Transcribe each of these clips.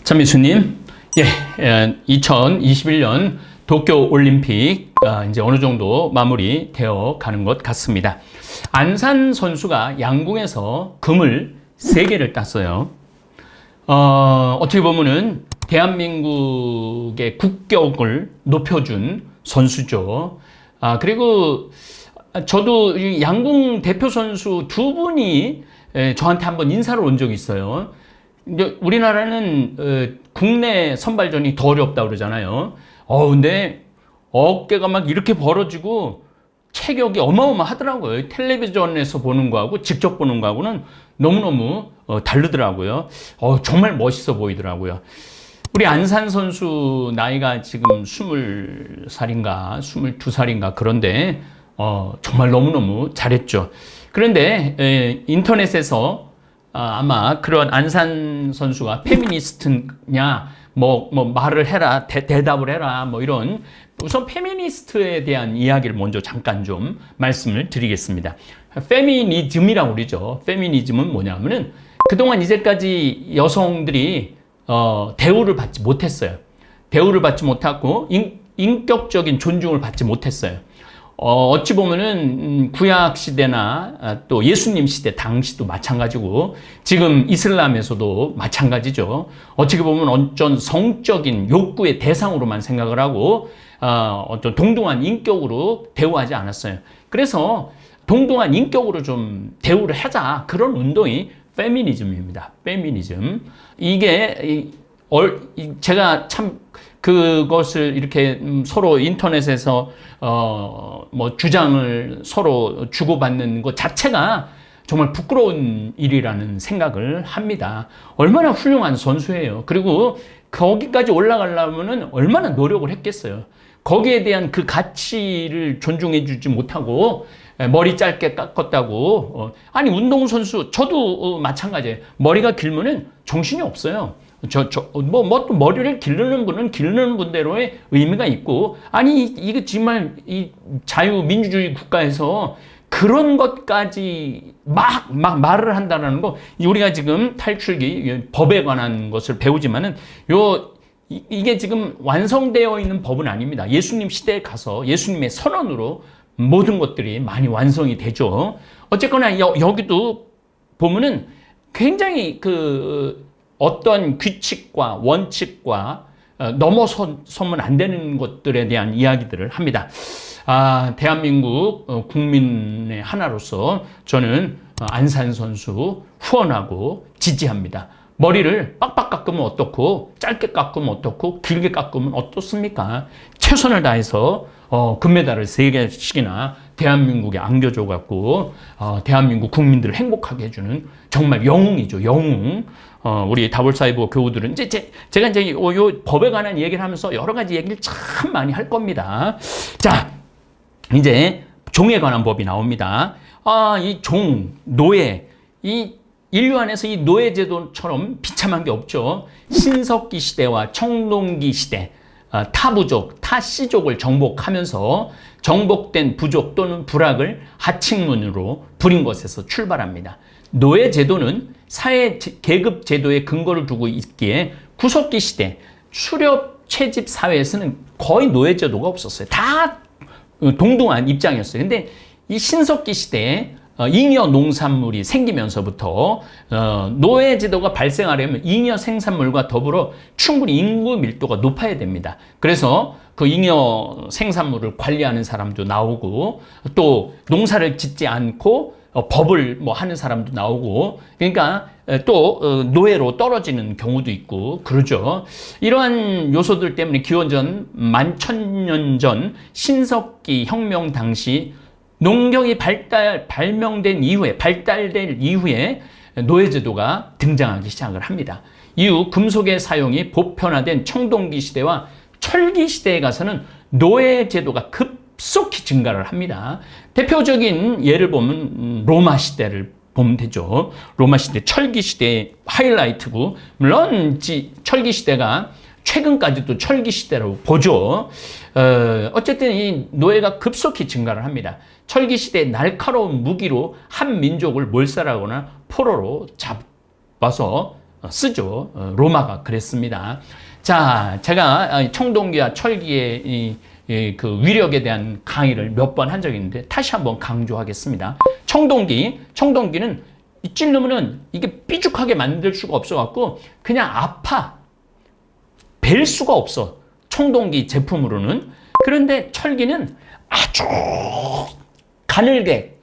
참미수님, 2021년 도쿄 올림픽 이제 어느 정도 마무리 되어 가는 것 같습니다. 안산 선수가 양궁에서 금을 3개를 땄어요. 어떻게 보면은 대한민국의 국격을 높여준 선수죠. 그리고 저도 양궁 대표 선수 2분이 저한테 한번 인사를 온 적이 있어요. 이제 우리나라는 국내 선발전이 더 어렵다고 그러잖아요. 근데 어깨가 막 이렇게 벌어지고 체격이 어마어마하더라고요. 텔레비전에서 보는 거하고 직접 보는 거하고는 너무너무 다르더라고요. 정말 멋있어 보이더라고요. 우리 안산 선수 나이가 지금 20살인가 22살인가 그런데 정말 너무너무 잘했죠. 그런데 인터넷에서 아마 그런 안산 선수가 페미니스트냐, 말을 해라, 대답을 해라, 이런, 우선 페미니스트에 대한 이야기를 먼저 잠깐 좀 말씀을 드리겠습니다. 페미니즘이라고 그러죠. 페미니즘은 뭐냐면은 그동안 이제까지 여성들이, 대우를 받지 못했어요. 대우를 받지 못하고, 인격적인 존중을 받지 못했어요. 어찌 보면은 구약 시대나 또 예수님 시대 당시도 마찬가지고 지금 이슬람에서도 마찬가지죠. 어떻게 보면 어떤 성적인 욕구의 대상으로만 생각을 하고 어떤 동등한 인격으로 대우하지 않았어요. 그래서 동등한 인격으로 좀 대우를 하자, 그런 운동이 페미니즘입니다. 페미니즘. 이게 제가 참 그것을 이렇게 서로 인터넷에서 주장을 서로 주고받는 것 자체가 정말 부끄러운 일이라는 생각을 합니다. 얼마나 훌륭한 선수예요. 그리고 거기까지 올라가려면은 얼마나 노력을 했겠어요. 거기에 대한 그 가치를 존중해 주지 못하고 머리 짧게 깎았다고. 아니, 운동선수 저도 마찬가지예요. 머리가 길면은 정신이 없어요. 또 머리를 기르는 분은 기르는 분대로의 의미가 있고, 아니, 이거 정말 이 자유민주주의 국가에서 그런 것까지 막 말을 한다는 거, 우리가 지금 탈출기 법에 관한 것을 배우지만은 이게 지금 완성되어 있는 법은 아닙니다. 예수님 시대에 가서 예수님의 선언으로 모든 것들이 많이 완성이 되죠. 어쨌거나 여기도 보면은 굉장히 어떤 규칙과 원칙과 넘어서면 안 되는 것들에 대한 이야기들을 합니다. 대한민국 국민의 하나로서 저는 안산 선수 후원하고 지지합니다. 머리를 빡빡 깎으면 어떻고, 짧게 깎으면 어떻고, 길게 깎으면 어떻습니까? 최선을 다해서 금메달을 3개씩이나 대한민국에 안겨줘갖고 대한민국 국민들을 행복하게 해주는 정말 영웅이죠. 영웅. 우리 다볼사이버 교우들은 제가 이제 요 법에 관한 얘기를 하면서 여러 가지 얘기를 참 많이 할 겁니다. 자, 이제 종에 관한 법이 나옵니다. 이 노예, 이 인류 안에서 이 노예제도처럼 비참한 게 없죠. 신석기 시대와 청동기 시대, 타부족, 타씨족을 정복하면서 정복된 부족 또는 부락을 하층문으로 부린 것에서 출발합니다. 노예제도는 사회 계급 제도의 근거를 두고 있기에 구석기 시대, 수렵 채집 사회에서는 거의 노예제도가 없었어요. 다 동등한 입장이었어요. 근데 이 신석기 시대에 잉여 농산물이 생기면서부터 노예제도가 발생하려면 잉여 생산물과 더불어 충분히 인구 밀도가 높아야 됩니다. 그래서 그 잉여 생산물을 관리하는 사람도 나오고, 또 농사를 짓지 않고 법을 하는 사람도 나오고, 그러니까 또 노예로 떨어지는 경우도 있고 그러죠. 이러한 요소들 때문에 기원전 11,000년 전 신석기 혁명 당시 농경이 발달된 이후에 노예제도가 등장하기 시작을 합니다. 이후 금속의 사용이 보편화된 청동기 시대와 철기 시대에 가서는 노예제도가 급속히 증가를 합니다. 대표적인 예를 보면 로마 시대를 보면 되죠. 로마 시대, 철기 시대의 하이라이트고, 물론 철기 시대가 최근까지도 철기 시대라고 보죠. 어쨌든 이 노예가 급속히 증가를 합니다. 철기 시대의 날카로운 무기로 한 민족을 몰살하거나 포로로 잡아서 쓰죠. 로마가 그랬습니다. 자, 제가 청동기와 철기의 그 위력에 대한 강의를 몇 번 한 적이 있는데 다시 한번 강조하겠습니다. 청동기는 찌르면은 이게 삐죽하게 만들 수가 없어갖고 그냥 아파. 벨 수가 없어. 청동기 제품으로는. 그런데 철기는 아주 가늘게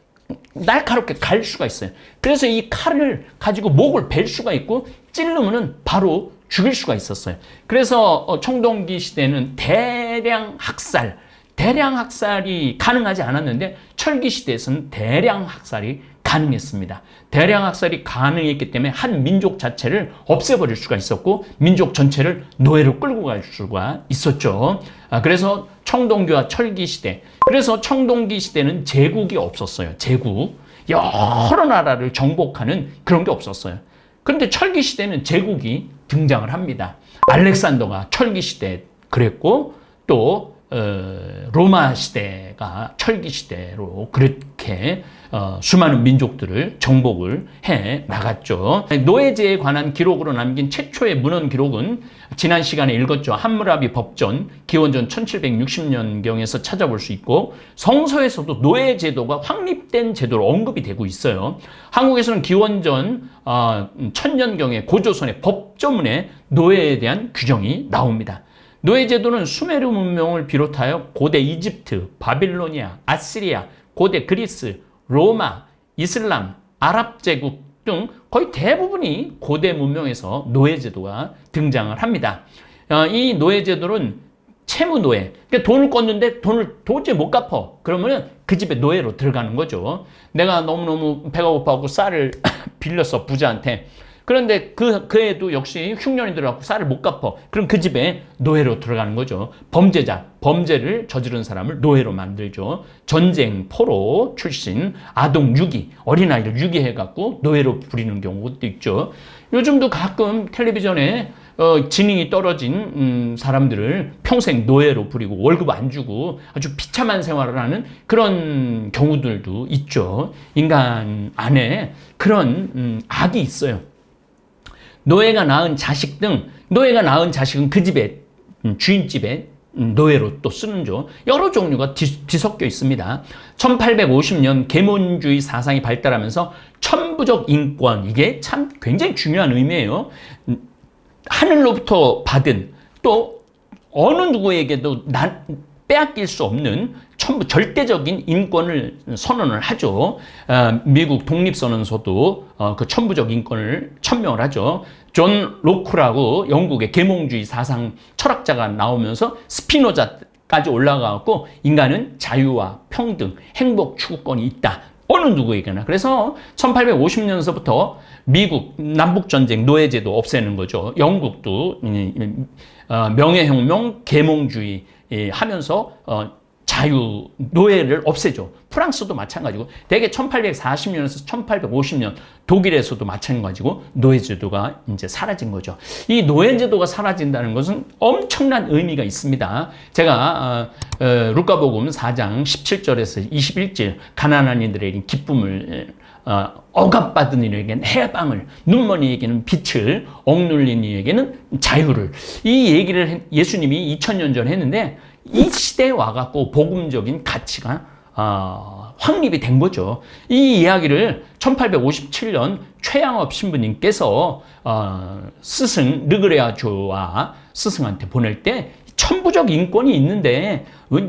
날카롭게 갈 수가 있어요. 그래서 이 칼을 가지고 목을 벨 수가 있고 찌르면은 바로 죽일 수가 있었어요. 그래서 청동기 시대는 대량 학살이 가능하지 않았는데 철기 시대에서는 대량 학살이 가능했습니다. 대량 학살이 가능했기 때문에 한 민족 자체를 없애버릴 수가 있었고 민족 전체를 노예로 끌고 갈 수가 있었죠. 그래서 청동기와 철기 시대. 그래서 청동기 시대는 제국이 없었어요. 제국. 여러 나라를 정복하는 그런 게 없었어요. 그런데 철기 시대는 제국이 등장을 합니다. 알렉산더가 철기 시대 그랬고 또 로마 시대가 철기 시대로 그렇게 수많은 민족들을 정복을 해 나갔죠. 노예제에 관한 기록으로 남긴 최초의 문헌 기록은 지난 시간에 읽었죠. 함무라비 법전 기원전 1760년경에서 찾아볼 수 있고 성서에서도 노예제도가 확립된 제도로 언급이 되고 있어요. 한국에서는 기원전 1000년경에 고조선의 법조문에 노예에 대한 규정이 나옵니다. 노예제도는 수메르 문명을 비롯하여 고대 이집트, 바빌로니아, 아시리아, 고대 그리스, 로마, 이슬람, 아랍 제국 등 거의 대부분이 고대 문명에서 노예제도가 등장을 합니다. 이 노예제도는 채무노예, 그러니까 돈을 꿨는데 돈을 도저히 못 갚아. 그러면 그 집에 노예로 들어가는 거죠. 내가 너무너무 배가 고파갖고 쌀을 빌렸어, 부자한테. 그런데 그 애도 역시 흉년이 들어가고 쌀을 못 갚아. 그럼 그 집에 노예로 들어가는 거죠. 범죄자, 범죄를 저지른 사람을 노예로 만들죠. 전쟁, 포로 출신, 아동 유기, 어린아이를 유기해갖고 노예로 부리는 경우도 있죠. 요즘도 가끔 텔레비전에 지능이 떨어진 사람들을 평생 노예로 부리고 월급 안 주고 아주 비참한 생활을 하는 그런 경우들도 있죠. 인간 안에 그런 악이 있어요. 노예가 낳은 자식은 그 집에 주인집에 노예로 또 쓰는죠. 여러 종류가 뒤섞여 있습니다. 1850년 계몽주의 사상이 발달하면서 천부적 인권, 이게 참 굉장히 중요한 의미예요. 하늘로부터 받은 또 어느 누구에게도 빼앗길 수 없는 절대적인 인권을 선언을 하죠. 미국 독립선언서도 그 천부적 인권을 천명을 하죠. 존 로크라고 영국의 계몽주의 사상 철학자가 나오면서 스피노자까지 올라가고 인간은 자유와 평등, 행복 추구권이 있다. 어느 누구에게나. 그래서 1850년서부터 미국 남북전쟁 노예제도 없애는 거죠. 영국도 명예혁명 계몽주의 하면서 자유 노예를 없애죠. 프랑스도 마찬가지고 대개 1840년에서 1850년 독일에서도 마찬가지고 노예제도가 이제 사라진 거죠. 이 노예제도가 사라진다는 것은 엄청난 의미가 있습니다. 제가 루카복음 4장 17절에서 21절 가난한 이들에게 기쁨을 억압받은 이에게는 해방을, 눈먼이에게는 빛을, 억눌린 이에게는 자유를, 이 얘기를 예수님이 2000년 전에 했는데 이 시대에 와갖고 복음적인 가치가 확립이 된 거죠. 이 이야기를 1857년 최양업 신부님께서 스승 르그레아조와 스승한테 보낼 때 천부적 인권이 있는데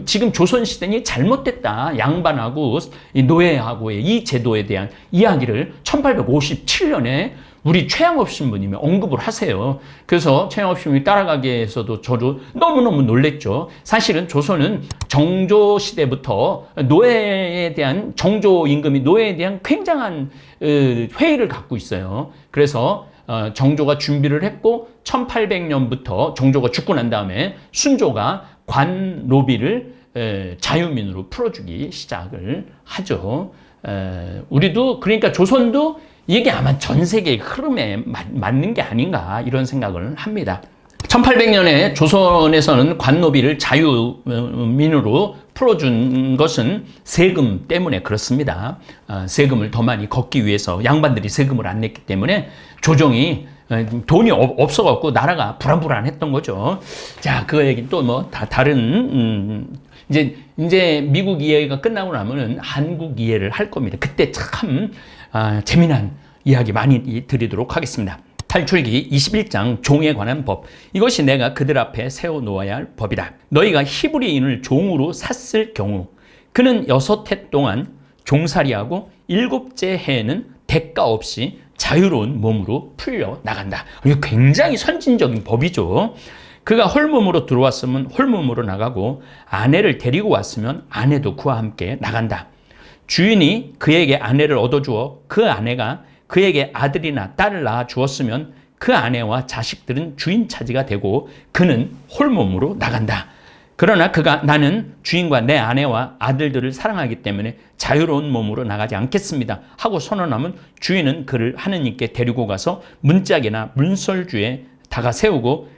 지금 조선시대니 잘못됐다. 양반하고 노예하고의 이 제도에 대한 이야기를 1857년에 우리 최양업 신부님이 언급을 하세요. 그래서 최양업 신부님이 따라가기에서도 저도 너무너무 놀랬죠. 사실은 조선은 정조 시대부터 노예에 대한 정조 임금이 노예에 대한 굉장한 회의를 갖고 있어요. 그래서 정조가 준비를 했고 1800년부터 정조가 죽고 난 다음에 순조가 관노비를 자유민으로 풀어주기 시작을 하죠. 우리도 그러니까 조선도 이게 아마 전 세계의 흐름에 맞는 게 아닌가 이런 생각을 합니다. 1800년에 조선에서는 관노비를 자유민으로 풀어준 것은 세금 때문에 그렇습니다. 세금을 더 많이 걷기 위해서 양반들이 세금을 안 냈기 때문에 조정이 돈이 없어갖고 나라가 불안불안했던 거죠. 자, 그 얘기 또 뭐 다른 이제 미국 이해가 끝나고 나면은 한국 이해를 할 겁니다. 그때 참 재미난 이야기 많이 드리도록 하겠습니다. 탈출기 21장 종에 관한 법. 이것이 내가 그들 앞에 세워놓아야 할 법이다. 너희가 히브리인을 종으로 샀을 경우 그는 6해 동안 종살이하고 7째 해에는 대가 없이 자유로운 몸으로 풀려 나간다. 이거 굉장히 선진적인 법이죠. 그가 홀몸으로 들어왔으면 홀몸으로 나가고 아내를 데리고 왔으면 아내도 그와 함께 나간다. 주인이 그에게 아내를 얻어주어 그 아내가 그에게 아들이나 딸을 낳아 주었으면 그 아내와 자식들은 주인 차지가 되고 그는 홀몸으로 나간다. 그러나 그가 나는 주인과 내 아내와 아들들을 사랑하기 때문에 자유로운 몸으로 나가지 않겠습니다 하고 선언하면 주인은 그를 하느님께 데리고 가서 문짝이나 문설주에 다가 세우고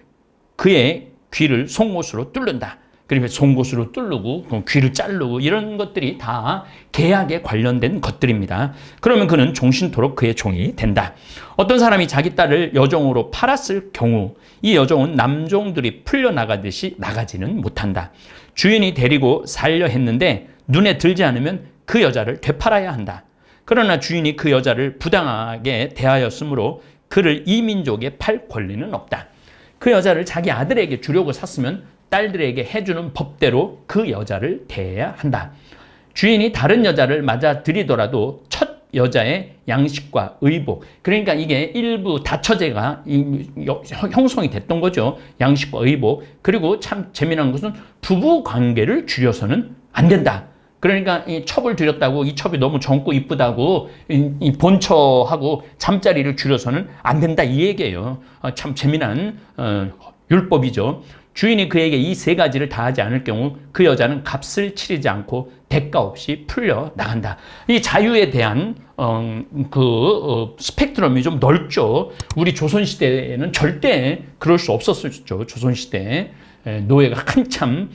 그의 귀를 송곳으로 뚫는다. 그리고 송곳으로 뚫르고 귀를 자르고 이런 것들이 다 계약에 관련된 것들입니다. 그러면 그는 종신토록 그의 종이 된다. 어떤 사람이 자기 딸을 여종으로 팔았을 경우 이 여종은 남종들이 풀려나가듯이 나가지는 못한다. 주인이 데리고 살려 했는데 눈에 들지 않으면 그 여자를 되팔아야 한다. 그러나 주인이 그 여자를 부당하게 대하였으므로 그를 이민족에 팔 권리는 없다. 그 여자를 자기 아들에게 주려고 샀으면 딸들에게 해주는 법대로 그 여자를 대해야 한다. 주인이 다른 여자를 맞아들이더라도 첫 여자의 양식과 의복, 그러니까 이게 일부 다처제가 형성이 됐던 거죠. 양식과 의복. 그리고 참 재미난 것은 부부 관계를 줄여서는 안 된다. 그러니까 이 첩을 들였다고 이 첩이 너무 젊고 이쁘다고 이 본처하고 잠자리를 줄여서는 안 된다 이 얘기예요. 참 재미난 율법이죠. 주인이 그에게 이 3가지를 다하지 않을 경우 그 여자는 값을 치르지 않고 대가 없이 풀려 나간다. 이 자유에 대한 스펙트럼이 좀 넓죠. 우리 조선시대에는 절대 그럴 수 없었었죠. 조선시대 노예가 한참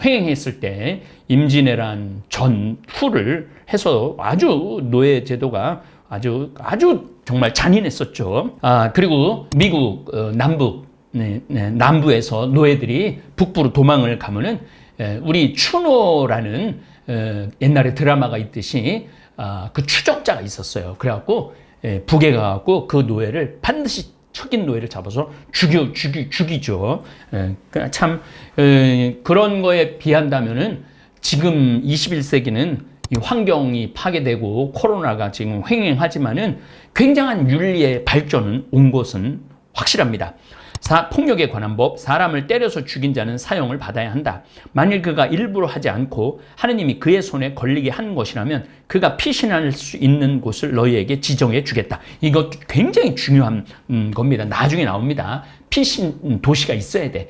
횡행했을 때 임진왜란 전후를 해서 아주 노예 제도가 아주 정말 잔인했었죠. 그리고 미국 남부에서 노예들이 북부로 도망을 가면은 우리 추노라는 옛날에 드라마가 있듯이 그 추적자가 있었어요. 그래갖고 북에 가갖고 그 노예를 반드시 척인 노예를 잡아서 죽이죠. 참 그런 거에 비한다면은 지금 21세기는 이 환경이 파괴되고 코로나가 지금 횡행하지만은 굉장한 윤리의 발전은 온 것은 확실합니다. 폭력에 관한 법, 사람을 때려서 죽인 자는 사형을 받아야 한다. 만일 그가 일부러 하지 않고 하느님이 그의 손에 걸리게 한 것이라면 그가 피신할 수 있는 곳을 너희에게 지정해 주겠다. 이것 굉장히 중요한 겁니다. 나중에 나옵니다. 피신 도시가 있어야 돼.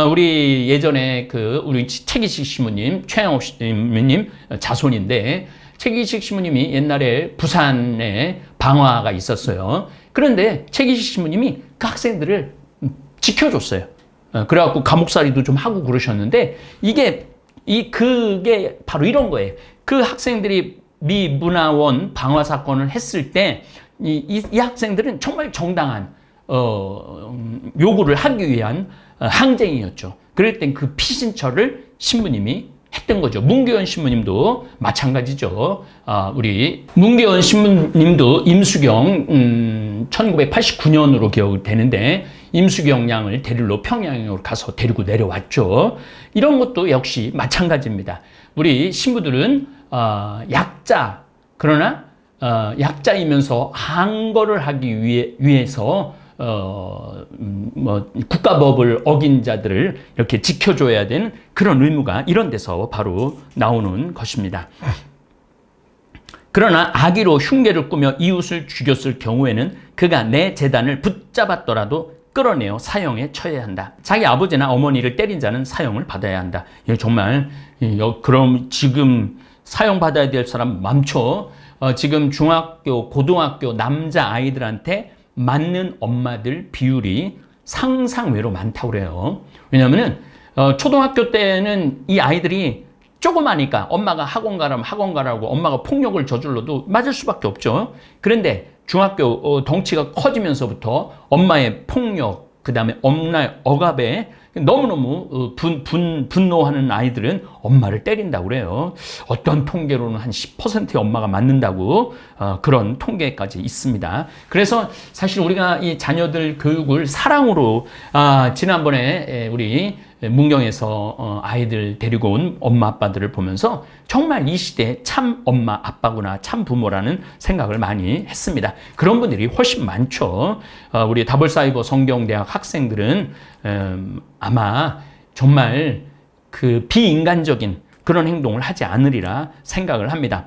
우리 예전에 우리 최기식 시무님, 최양옥 시무님 자손인데 최기식 시무님이 옛날에 부산에 방화가 있었어요. 그런데 최기식 시무님이 그 학생들을 지켜줬어요. 그래갖고 감옥살이도 좀 하고 그러셨는데 그게 바로 이런 거예요. 그 학생들이 미 문화원 방화 사건을 했을 때 이 학생들은 정말 정당한 요구를 하기 위한 항쟁이었죠. 그럴 땐 그 피신처를 신부님이 했던 거죠. 문규원 신부님도 마찬가지죠. 우리 문규원 신부님도 임수경 1989년으로 기억되는데 임수경 양을 데리러 평양으로 가서 데리고 내려왔죠. 이런 것도 역시 마찬가지입니다. 우리 신부들은 약자, 그러나 약자이면서 항거를 하기 위해서 국가법을 어긴 자들을 이렇게 지켜줘야 되는 그런 의무가 이런 데서 바로 나오는 것입니다. 그러나 악의로 흉계를 꾸며 이웃을 죽였을 경우에는 그가 내 재단을 붙잡았더라도 끌어내어 사형에 처해야 한다. 자기 아버지나 어머니를 때린 자는 사형을 받아야 한다. 정말 그럼 지금 사형 받아야 될 사람 많죠. 지금 중학교, 고등학교 남자 아이들한테 맞는 엄마들 비율이 상상외로 많다고 그래요. 왜냐하면 초등학교 때는 이 아이들이 조그마니까 엄마가 학원 가라면 학원 가라고 엄마가 폭력을 저질러도 맞을 수밖에 없죠. 그런데 중학교 덩치가 커지면서부터 엄마의 폭력, 그 다음에 엄마의 억압에 너무너무 분노하는 아이들은 엄마를 때린다고 그래요. 어떤 통계로는 한 10%의 엄마가 맞는다고 그런 통계까지 있습니다. 그래서 사실 우리가 이 자녀들 교육을 사랑으로 지난번에 우리 문경에서 아이들 데리고 온 엄마 아빠들을 보면서 정말 이 시대에 참 엄마 아빠구나, 참 부모라는 생각을 많이 했습니다. 그런 분들이 훨씬 많죠. 우리 다볼사이버 성경대학 학생들은 아마 정말 그 비인간적인 그런 행동을 하지 않으리라 생각을 합니다.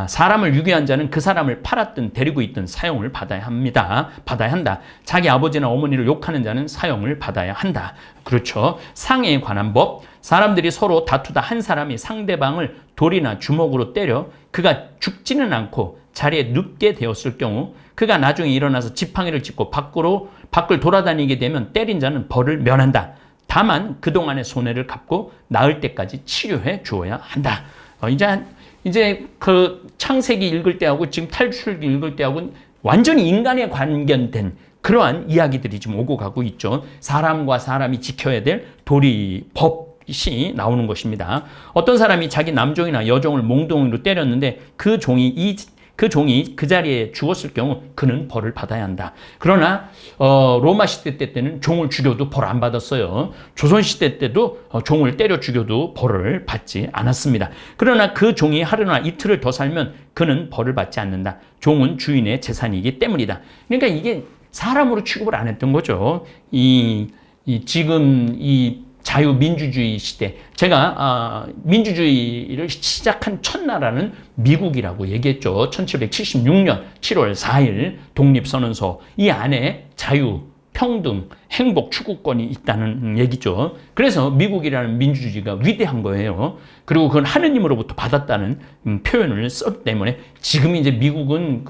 사람을 유기한 자는 그 사람을 팔았든 데리고 있든 사형을 받아야 합니다. 받아야 한다. 자기 아버지나 어머니를 욕하는 자는 사형을 받아야 한다. 그렇죠. 상해에 관한 법. 사람들이 서로 다투다 한 사람이 상대방을 돌이나 주먹으로 때려 그가 죽지는 않고 자리에 눕게 되었을 경우 그가 나중에 일어나서 지팡이를 짚고 밖을 돌아다니게 되면 때린 자는 벌을 면한다. 다만 그동안의 손해를 갚고 나을 때까지 치료해 주어야 한다. 이제 그 창세기 읽을 때하고 지금 탈출기 읽을 때하고는 완전히 인간에 관련된 그러한 이야기들이 지금 오고 가고 있죠. 사람과 사람이 지켜야 될 도리, 법이 나오는 것입니다. 어떤 사람이 자기 남종이나 여종을 몽둥이로 때렸는데 그 종이 그 자리에 죽었을 경우 그는 벌을 받아야 한다. 그러나 로마 시대 때는 종을 죽여도 벌 안 받았어요. 조선 시대 때도 종을 때려 죽여도 벌을 받지 않았습니다. 그러나 그 종이 하루나 이틀을 더 살면 그는 벌을 받지 않는다. 종은 주인의 재산이기 때문이다. 그러니까 이게 사람으로 취급을 안 했던 거죠. 지금 이 자유민주주의 시대, 제가 민주주의를 시작한 첫 나라는 미국이라고 얘기했죠. 1776년 7월 4일 독립선언서, 이 안에 자유, 평등, 행복 추구권이 있다는 얘기죠. 그래서 미국이라는 민주주의가 위대한 거예요. 그리고 그건 하느님으로부터 받았다는 표현을 썼기 때문에 지금 이제 미국은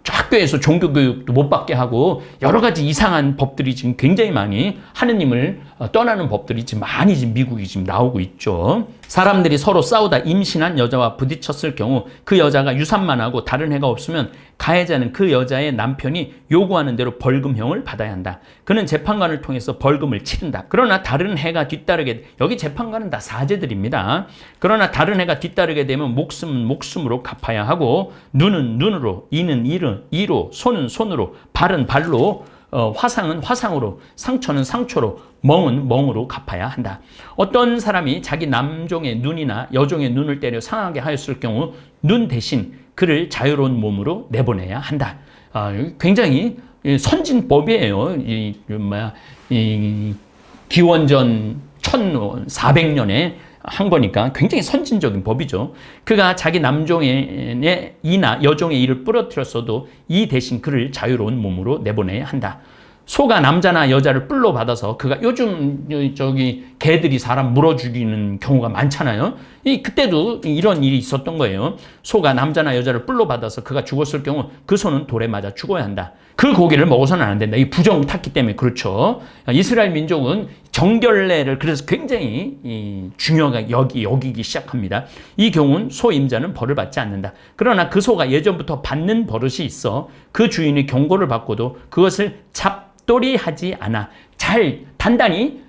학교에서 종교교육도 못 받게 하고 여러 가지 이상한 법들이 지금 굉장히 많이 하느님을 떠나는 법들이 지금 많이 지금 미국이 지금 나오고 있죠. 사람들이 서로 싸우다 임신한 여자와 부딪혔을 경우 그 여자가 유산만 하고 다른 해가 없으면 가해자는 그 여자의 남편이 요구하는 대로 벌금형을 받아야 한다. 그는 재판관을 통해서 벌금을 치른다. 그러나 다른 해가 뒤따르게, 여기 재판관은 다 사제들입니다. 그러나 다른 해가 뒤따르게 되면 목숨은 목숨으로 갚아야 하고 눈은 눈으로, 이는 이로, 손은 손으로, 발은 발로, 화상은 화상으로, 상처는 상처로, 멍은 멍으로 갚아야 한다. 어떤 사람이 자기 남종의 눈이나 여종의 눈을 때려 상하게 하였을 경우 눈 대신 그를 자유로운 몸으로 내보내야 한다. 굉장히 선진법이에요. 기원전 1400년에 한 거니까 굉장히 선진적인 법이죠. 그가 자기 남종의 이나 여종의 이를 부러뜨렸어도 이 대신 그를 자유로운 몸으로 내보내야 한다. 소가 남자나 여자를 뿔로 받아서 그가 요즘 개들이 사람 물어 죽이는 경우가 많잖아요. 그때도 이런 일이 있었던 거예요. 소가 남자나 여자를 뿔로 받아서 그가 죽었을 경우 그 소는 돌에 맞아 죽어야 한다. 그 고기를 먹어서는 안 된다. 이 부정을 탔기 때문에 그렇죠. 이스라엘 민족은 정결례를 그래서 굉장히 중요하게 여기기 시작합니다. 이 경우는 소 임자는 벌을 받지 않는다. 그러나 그 소가 예전부터 받는 버릇이 있어 그 주인이 경고를 받고도 그것을 잡돌이하지 않아 단단히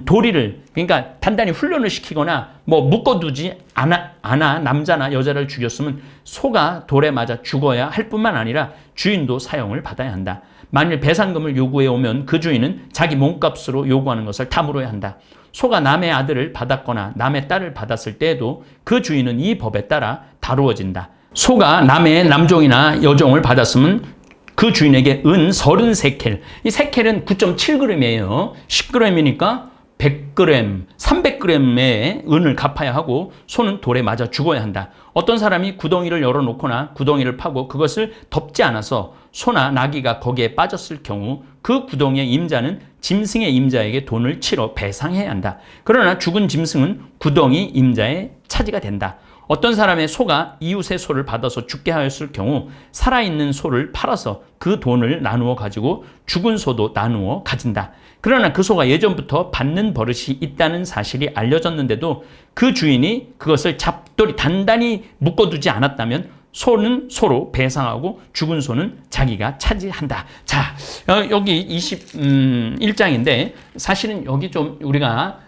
도리를, 그러니까 단단히 훈련을 시키거나 묶어두지 않아 남자나 여자를 죽였으면 소가 돌에 맞아 죽어야 할 뿐만 아니라 주인도 사형을 받아야 한다. 만일 배상금을 요구해 오면 그 주인은 자기 몸값으로 요구하는 것을 다 물어야 한다. 소가 남의 아들을 받았거나 남의 딸을 받았을 때에도 그 주인은 이 법에 따라 다루어진다. 소가 남의 남종이나 여종을 받았으면 그 주인에게 은 33켈. 이 세켈은 9.7g이에요. 10g이니까 100g, 300g의 은을 갚아야 하고 소는 돌에 맞아 죽어야 한다. 어떤 사람이 구덩이를 열어놓거나 구덩이를 파고 그것을 덮지 않아서 소나 나귀가 거기에 빠졌을 경우 그 구덩이의 임자는 짐승의 임자에게 돈을 치러 배상해야 한다. 그러나 죽은 짐승은 구덩이 임자의 차지가 된다. 어떤 사람의 소가 이웃의 소를 받아서 죽게 하였을 경우 살아있는 소를 팔아서 그 돈을 나누어 가지고 죽은 소도 나누어 가진다. 그러나 그 소가 예전부터 받는 버릇이 있다는 사실이 알려졌는데도 그 주인이 그것을 잡돌이 단단히 묶어두지 않았다면 소는 소로 배상하고 죽은 소는 자기가 차지한다. 자, 여기 21장인데 사실은 여기 좀 우리가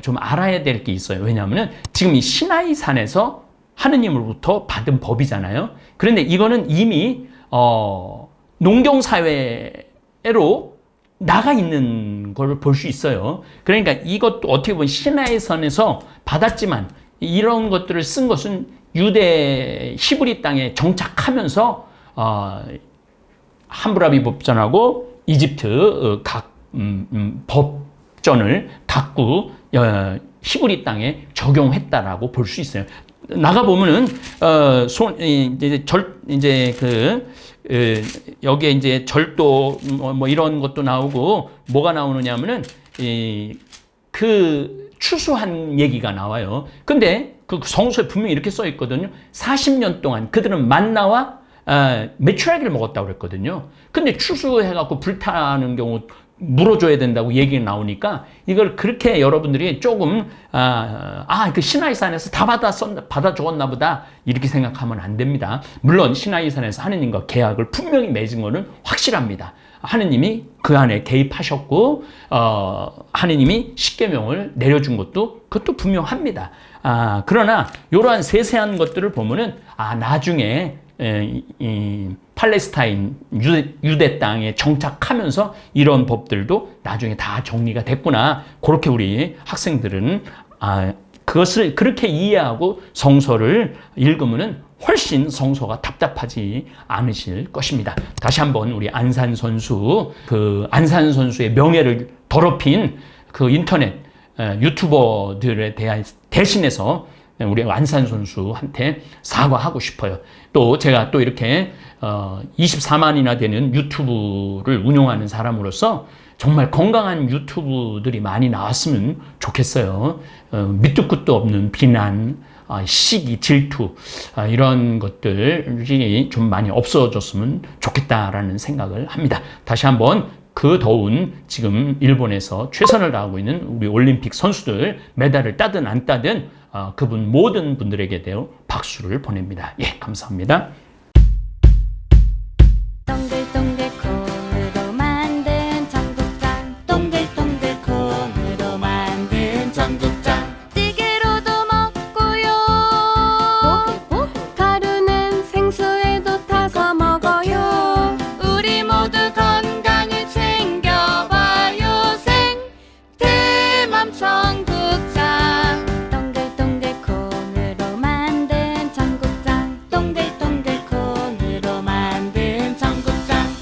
좀 알아야 될 게 있어요. 왜냐하면 지금 이 시나이 산에서 하느님으로부터 받은 법이잖아요. 그런데 이거는 이미 농경 사회로 나가 있는 걸 볼 수 있어요. 그러니까 이것도 어떻게 보면 시나이 산에서 받았지만 이런 것들을 쓴 것은 유대 히브리 땅에 정착하면서 함무라비 법전하고 이집트 각 법전을 각국 히브리 땅에 적용했다라고 볼 수 있어요. 나가 보면은 여기에 이제 절도 뭐 이런 것도 나오고 뭐가 나오느냐면은 그 추수한 얘기가 나와요. 근데 그 성서에 분명히 이렇게 써 있거든요. 40년 동안 그들은 만나와 메추라기를 먹었다고 그랬거든요. 근데 추수해갖고 불타는 경우 물어줘야 된다고 얘기가 나오니까 이걸 그렇게 여러분들이 조금 그 시나이산에서 다 받아 적었나 보다 이렇게 생각하면 안 됩니다. 물론 시나이산에서 하느님과 계약을 분명히 맺은 거는 확실합니다. 하느님이 그 안에 개입하셨고 하느님이 십계명을 내려준 것도 그것도 분명합니다. 그러나 이러한 세세한 것들을 보면은 나중에 이 팔레스타인 유대 땅에 정착하면서 이런 법들도 나중에 다 정리가 됐구나. 그렇게 우리 학생들은 그것을 그렇게 이해하고 성서를 읽으면은 훨씬 성서가 답답하지 않으실 것입니다. 다시 한번 우리 안산 선수의 명예를 더럽힌 그 인터넷 유튜버들에 대한 대신해서 우리 안산 선수한테 사과하고 싶어요. 또 제가 또 이렇게 24만이나 되는 유튜브를 운영하는 사람으로서 정말 건강한 유튜브들이 많이 나왔으면 좋겠어요. 밑도 끝도 없는 비난, 시기, 질투 이런 것들이 좀 많이 없어졌으면 좋겠다라는 생각을 합니다. 다시 한번 그 더운 지금 일본에서 최선을 다하고 있는 우리 올림픽 선수들 메달을 따든 안 따든 그분 모든 분들에게 대해 박수를 보냅니다. 예, 감사합니다.